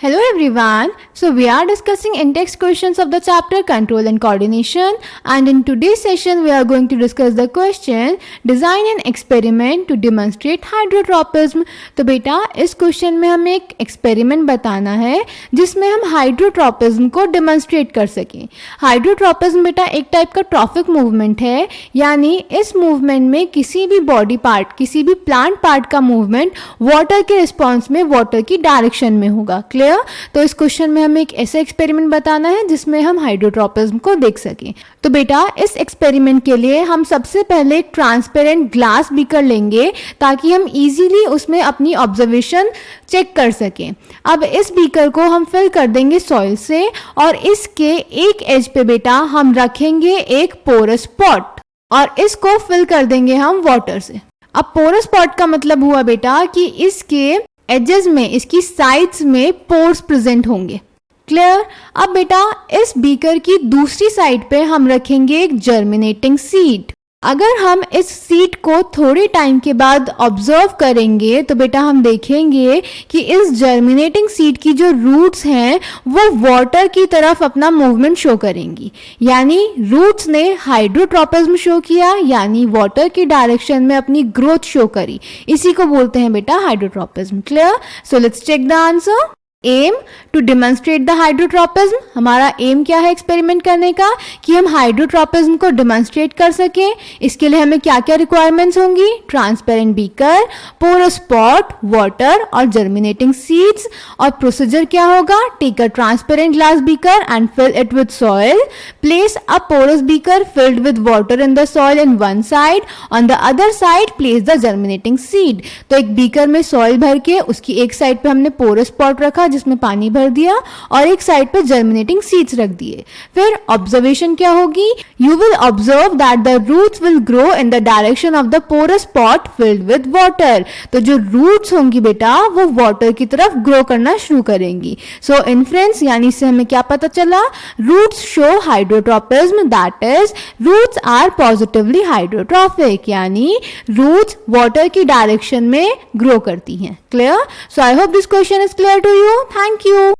Hello everyone. So we are discussing in-text questions of the chapter Control and Coordination, and in today's session we are going to discuss the question Design an experiment to demonstrate hydrotropism. तो बेटा इस question में हमें एक experiment बताना है जिसमें हम हाइड्रोट्रोपिज्म को डेमोन्स्ट्रेट कर सकें. हाइड्रोट्रोपिज्म बेटा एक टाइप का ट्रॉफिक मूवमेंट है, यानी इस मूवमेंट में किसी भी बॉडी पार्ट, किसी भी प्लांट पार्ट का मूवमेंट वाटर के रिस्पॉन्स में वाटर की डायरेक्शन में होगा. क्लियर? तो इस क्वेश्चन में हमें एक ऐसा एक्सपेरिमेंट बताना है जिसमें हम हाइड्रोट्रोपिज्म को देख सकें. तो बेटा इस एक्सपेरिमेंट के लिए हम सबसे पहले एक ट्रांसपेरेंट ग्लास बीकर लेंगे ताकि हम इजीली उसमें अपनी ऑब्जर्वेशन चेक कर सकें. अब इस बीकर को हम फिल कर देंगे सॉइल से और इसके एक एज पे बेटा हम रखेंगे एक पोरस पॉट और इसको फिल कर देंगे हम वाटर से. अब पोरस पॉट का मतलब हुआ बेटा कि इसके एजेस में, इसकी साइड्स में पोर्स प्रेजेंट होंगे. क्लियर? अब बेटा इस बीकर की दूसरी साइड पे हम रखेंगे एक जर्मिनेटिंग सीड. अगर हम इस सीड को थोड़े टाइम के बाद ऑब्जर्व करेंगे तो बेटा हम देखेंगे कि इस जर्मिनेटिंग सीड की जो रूट्स हैं वो वाटर की तरफ अपना मूवमेंट शो करेंगी, यानी रूट्स ने हाइड्रोट्रोपिज्म शो किया, यानी वाटर की डायरेक्शन में अपनी ग्रोथ शो करी. इसी को बोलते हैं बेटा hydrotropism. Clear? So let's check the answer. Aim to demonstrate the hydrotropism. हमारा एम क्या है एक्सपेरिमेंट करने का कि हम हाइड्रोट्रोपिज्म को डेमोन्स्ट्रेट कर सकें. इसके लिए हमें क्या क्या रिक्वायरमेंट्स होंगी? Transparent beaker, porous pot, water और जर्मिनेटिंग सीड्स. और प्रोसीजर क्या होगा? Take a transparent glass beaker and fill it with soil. Place a porous beaker filled with water in the soil in one side. On the other side place the germinating seed. तो एक beaker में soil भर के उसकी एक side पे हमने porous pot रखा जिसमें पानी भर दिया और एक साइड पे जर्मिनेटिंग सीड्स रख दिए. फिर ऑब्जर्वेशन क्या होगी? You will observe that the roots will grow in the direction of the porous pot filled with water. तो जो रूट्स होंगी बेटा वो वाटर की तरफ ग्रो करना शुरू करेंगी. सो इन्फ्रेंस यानी इससे हमें क्या पता चला? Roots show hydrotropism, that is roots are positively hydrotrophic, यानी रूट्स वाटर की डायरेक्शन में ग्रो करती हैं. Clear? So I hope this question is clear to you. Thank you.